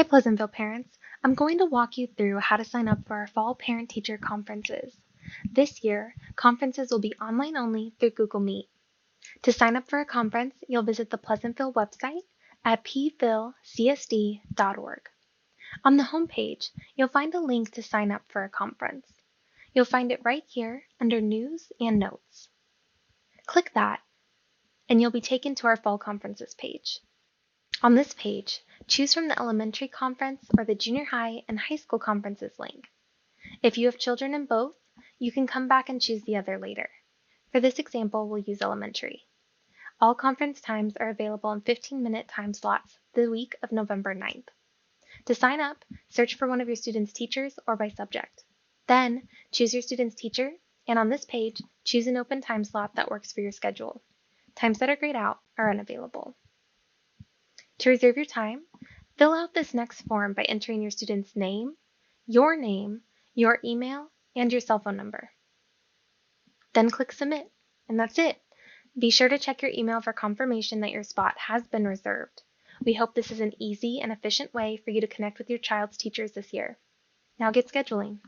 Hi Pleasantville parents. I'm going to walk you through how to sign up for our fall parent-teacher conferences. This year, conferences will be online only through Google Meet. To sign up for a conference, you'll visit the Pleasantville website at pphilcsd.org. On the homepage, you'll find a link to sign up for a conference. You'll find it right here under News and Notes. Click that, and you'll be taken to our fall conferences page. On this page, choose from the elementary conference or the junior high and high school conferences link. If you have children in both, you can come back and choose the other later. For this example, we'll use elementary. All conference times are available in 15-minute time slots the week of November 9th. To sign up, search for one of your student's teachers or by subject. Then, choose your student's teacher, and on this page, choose an open time slot that works for your schedule. Times that are grayed out are unavailable. To reserve your time, fill out this next form by entering your student's name, your email, and your cell phone number. Then click Submit, and that's it. Be sure to check your email for confirmation that your spot has been reserved. We hope this is an easy and efficient way for you to connect with your child's teachers this year. Now get scheduling.